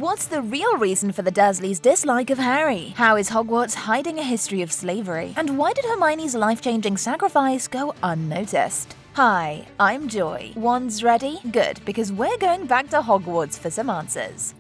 What's the real reason for the Dursleys' dislike of Harry? How is Hogwarts hiding a history of slavery? And why did Hermione's life-changing sacrifice go unnoticed? Hi, I'm Joy. Wands ready? Good, because we're going back to Hogwarts for some answers.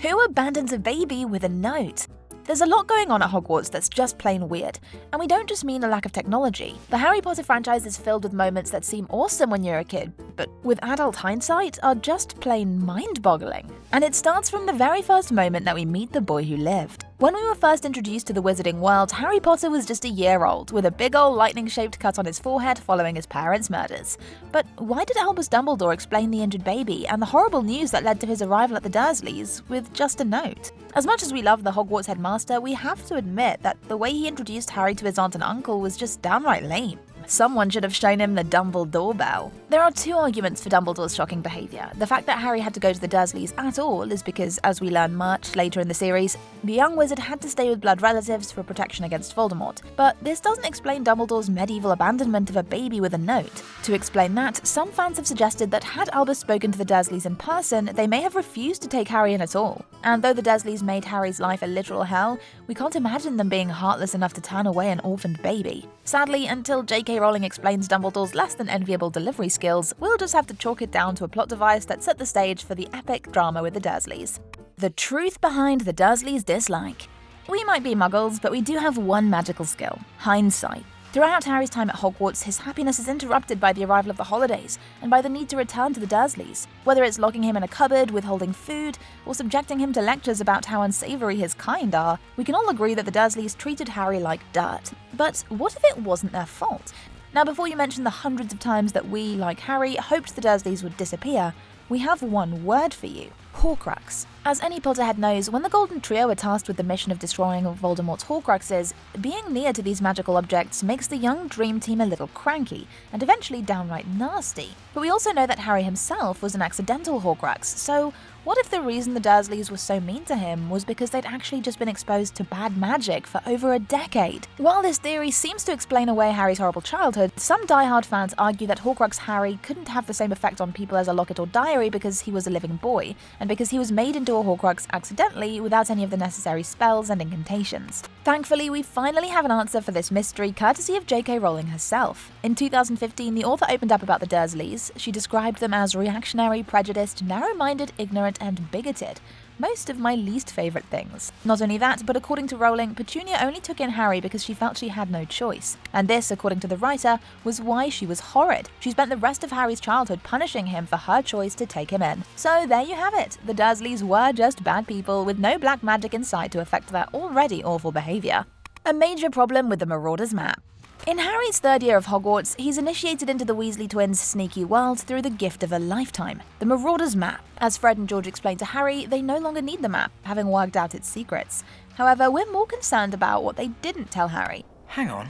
Who abandons a baby with a note? There's a lot going on at Hogwarts that's just plain weird, and we don't just mean a lack of technology. The Harry Potter franchise is filled with moments that seem awesome when you're a kid, but with adult hindsight are just plain mind-boggling. And it starts from the very first moment that we meet the boy who lived. When we were first introduced to the wizarding world, Harry Potter was just a year old, with a big ol' lightning-shaped cut on his forehead following his parents' murders. But why did Albus Dumbledore explain the injured baby and the horrible news that led to his arrival at the Dursleys with just a note? As much as we love the Hogwarts headmaster, we have to admit that the way he introduced Harry to his aunt and uncle was just downright lame. Someone should have shown him the Dumbledore bell. There are two arguments for Dumbledore's shocking behaviour. The fact that Harry had to go to the Dursleys at all is because, as we learn much later in the series, the young wizard had to stay with blood relatives for protection against Voldemort. But this doesn't explain Dumbledore's medieval abandonment of a baby with a note. To explain that, some fans have suggested that had Albus spoken to the Dursleys in person, they may have refused to take Harry in at all. And though the Dursleys made Harry's life a literal hell, we can't imagine them being heartless enough to turn away an orphaned baby. Sadly, until JK Rowling explains Dumbledore's less than enviable delivery skills, we'll just have to chalk it down to a plot device that set the stage for the epic drama with the Dursleys. The truth behind the Dursleys' dislike. We might be muggles, but we do have one magical skill: hindsight. Throughout Harry's time at Hogwarts, his happiness is interrupted by the arrival of the holidays, and by the need to return to the Dursleys. Whether it's locking him in a cupboard, withholding food, or subjecting him to lectures about how unsavory his kind are, we can all agree that the Dursleys treated Harry like dirt. But what if it wasn't their fault? Now, before you mention the hundreds of times that we, like Harry, hoped the Dursleys would disappear, we have one word for you: Horcrux. As any Potterhead knows, when the Golden Trio are tasked with the mission of destroying Voldemort's Horcruxes, being near to these magical objects makes the young Dream Team a little cranky, and eventually downright nasty. But we also know that Harry himself was an accidental Horcrux, so what if the reason the Dursleys were so mean to him was because they'd actually just been exposed to bad magic for over a decade? While this theory seems to explain away Harry's horrible childhood, some die-hard fans argue that Horcrux Harry couldn't have the same effect on people as a locket or diary because he was a living boy, and because he was made into a Horcrux accidentally without any of the necessary spells and incantations. Thankfully, we finally have an answer for this mystery courtesy of JK Rowling herself. In 2015, the author opened up about the Dursleys. She described them as reactionary, prejudiced, narrow-minded, ignorant, and bigoted. Most of my least favourite things. Not only that, but according to Rowling, Petunia only took in Harry because she felt she had no choice. And this, according to the writer, was why she was horrid. She spent the rest of Harry's childhood punishing him for her choice to take him in. So there you have it. The Dursleys were just bad people with no black magic in sight to affect their already awful behaviour. A major problem with the Marauders map. In Harry's third year of Hogwarts, he's initiated into the Weasley twins' sneaky world through the gift of a lifetime, the Marauders map. As Fred and George explained to Harry, they no longer need the map, having worked out its secrets. However, we're more concerned about what they didn't tell Harry. Hang on.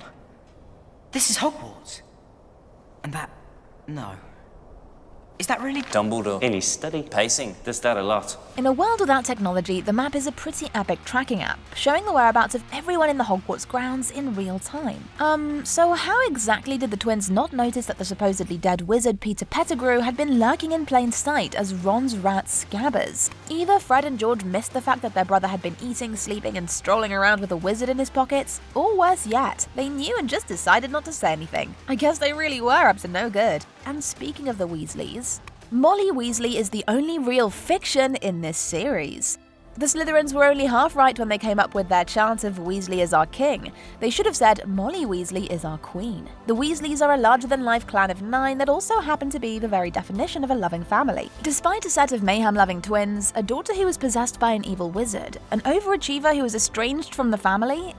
This is Hogwarts. And that... no. Is that really Dumbledore? In his study. Pacing. Does that a lot. In a world without technology, the map is a pretty epic tracking app, showing the whereabouts of everyone in the Hogwarts grounds in real time. So how exactly did the twins not notice that the supposedly dead wizard Peter Pettigrew had been lurking in plain sight as Ron's rat Scabbers? Either Fred and George missed the fact that their brother had been eating, sleeping, and strolling around with a wizard in his pockets, or worse yet, they knew and just decided not to say anything. I guess they really were up to no good. And speaking of the Weasleys, Molly Weasley is the only real fiction in this series. The Slytherins were only half right when they came up with their chant of Weasley is our king. They should have said Molly Weasley is our queen. The Weasleys are a larger-than-life clan of 9 that also happen to be the very definition of a loving family. Despite a set of mayhem-loving twins, a daughter who was possessed by an evil wizard, an overachiever who was estranged from the family,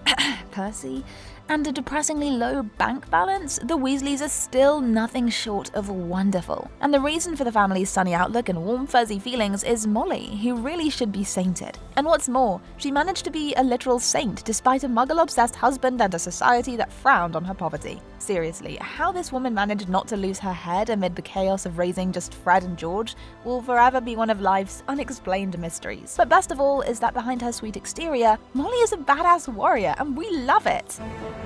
Percy, and a depressingly low bank balance, the Weasleys are still nothing short of wonderful. And the reason for the family's sunny outlook and warm fuzzy feelings is Molly, who really should be sainted. And what's more, she managed to be a literal saint despite a muggle-obsessed husband and a society that frowned on her poverty. Seriously, how this woman managed not to lose her head amid the chaos of raising just Fred and George will forever be one of life's unexplained mysteries. But best of all is that behind her sweet exterior, Molly is a badass warrior, and we love it.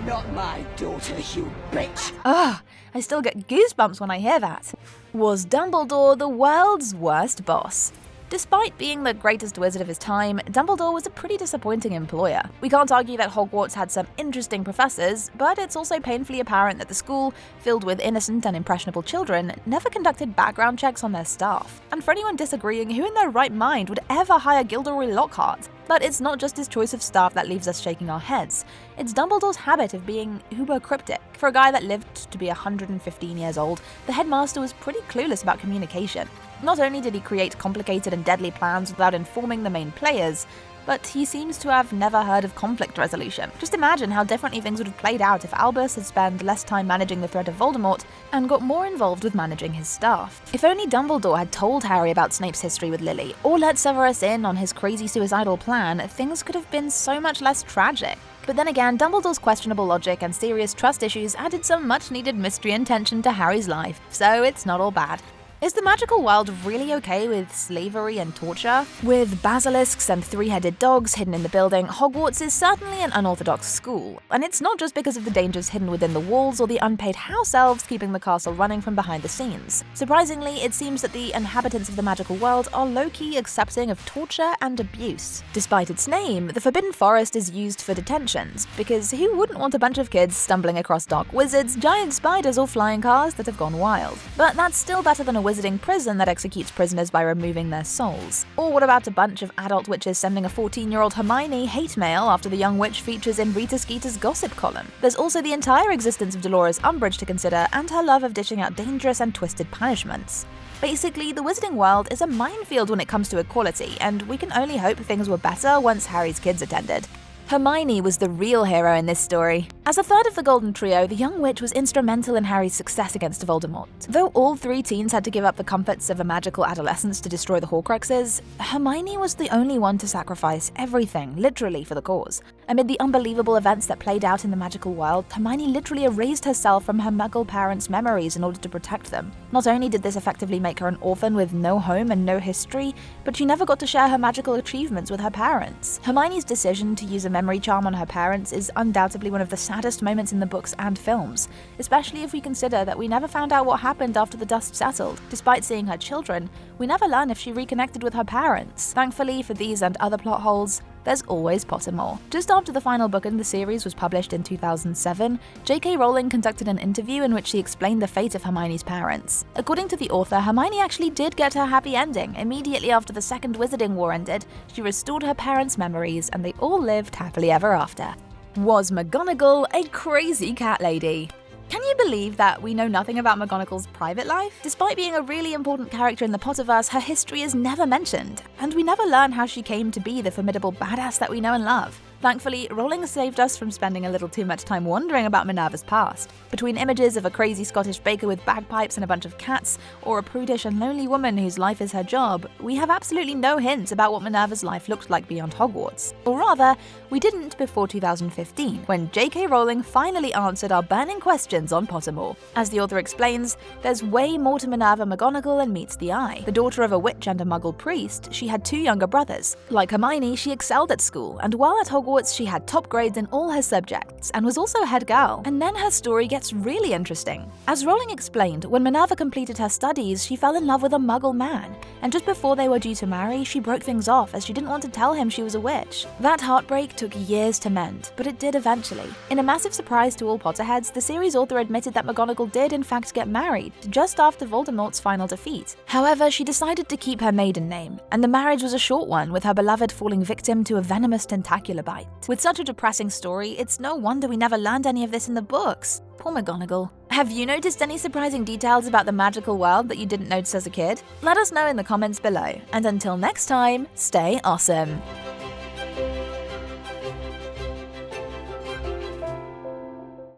Not my daughter, you bitch! Ugh, I still get goosebumps when I hear that. Was Dumbledore the world's worst boss? Despite being the greatest wizard of his time, Dumbledore was a pretty disappointing employer. We can't argue that Hogwarts had some interesting professors, but it's also painfully apparent that the school, filled with innocent and impressionable children, never conducted background checks on their staff. And for anyone disagreeing, who in their right mind would ever hire Gilderoy Lockhart? But it's not just his choice of staff that leaves us shaking our heads. It's Dumbledore's habit of being uber cryptic. For a guy that lived to be 115 years old, the headmaster was pretty clueless about communication. Not only did he create complicated and deadly plans without informing the main players, but he seems to have never heard of conflict resolution. Just imagine how differently things would have played out if Albus had spent less time managing the threat of Voldemort and got more involved with managing his staff. If only Dumbledore had told Harry about Snape's history with Lily, or let Severus in on his crazy suicidal plan, things could have been so much less tragic. But then again, Dumbledore's questionable logic and serious trust issues added some much-needed mystery and tension to Harry's life, so it's not all bad. Is the magical world really okay with slavery and torture? With basilisks and three-headed dogs hidden in the building, Hogwarts is certainly an unorthodox school. And it's not just because of the dangers hidden within the walls or the unpaid house elves keeping the castle running from behind the scenes. Surprisingly, it seems that the inhabitants of the magical world are low-key accepting of torture and abuse. Despite its name, the Forbidden Forest is used for detentions, because who wouldn't want a bunch of kids stumbling across dark wizards, giant spiders, or flying cars that have gone wild? But that's still better than a wizarding prison that executes prisoners by removing their souls. Or what about a bunch of adult witches sending a 14-year-old Hermione hate mail after the young witch features in Rita Skeeter's gossip column? There's also the entire existence of Dolores Umbridge to consider, and her love of dishing out dangerous and twisted punishments. Basically, the wizarding world is a minefield when it comes to equality, and we can only hope things were better once Harry's kids attended. Hermione was the real hero in this story. As a third of the Golden Trio, the young witch was instrumental in Harry's success against Voldemort. Though all three teens had to give up the comforts of a magical adolescence to destroy the Horcruxes, Hermione was the only one to sacrifice everything, literally, for the cause. Amid the unbelievable events that played out in the magical world, Hermione literally erased herself from her Muggle parents' memories in order to protect them. Not only did this effectively make her an orphan with no home and no history, but she never got to share her magical achievements with her parents. Hermione's decision to use a memory charm on her parents is undoubtedly one of the saddest moments in the books and films, especially if we consider that we never found out what happened after the dust settled. Despite seeing her children, we never learn if she reconnected with her parents. Thankfully for these and other plot holes, there's always Pottermore. Just after the final book in the series was published in 2007, JK Rowling conducted an interview in which she explained the fate of Hermione's parents. According to the author, Hermione actually did get her happy ending. Immediately after the Second Wizarding War ended, she restored her parents' memories, and they all lived happily ever after. Was McGonagall a crazy cat lady? Can you believe that we know nothing about McGonagall's private life? Despite being a really important character in the Potterverse, her history is never mentioned, and we never learn how she came to be the formidable badass that we know and love. Thankfully, Rowling saved us from spending a little too much time wondering about Minerva's past. Between images of a crazy Scottish baker with bagpipes and a bunch of cats, or a prudish and lonely woman whose life is her job, we have absolutely no hints about what Minerva's life looked like beyond Hogwarts. Or rather, we didn't before 2015, when JK Rowling finally answered our burning questions on Pottermore. As the author explains, there's way more to Minerva McGonagall than meets the eye. The daughter of a witch and a Muggle priest, she had two younger brothers. Like Hermione, she excelled at school, and while at Hogwarts, she had top grades in all her subjects, and was also head girl. And then her story gets really interesting. As Rowling explained, when Minerva completed her studies, she fell in love with a Muggle man, and just before they were due to marry, she broke things off as she didn't want to tell him she was a witch. That heartbreak took years to mend, but it did eventually. In a massive surprise to all Potterheads, the series author admitted that McGonagall did in fact get married, just after Voldemort's final defeat. However, she decided to keep her maiden name, and the marriage was a short one, with her beloved falling victim to a venomous tentacular bite. With such a depressing story, it's no wonder we never learned any of this in the books. Poor McGonagall. Have you noticed any surprising details about the magical world that you didn't notice as a kid? Let us know in the comments below. And until next time, stay awesome!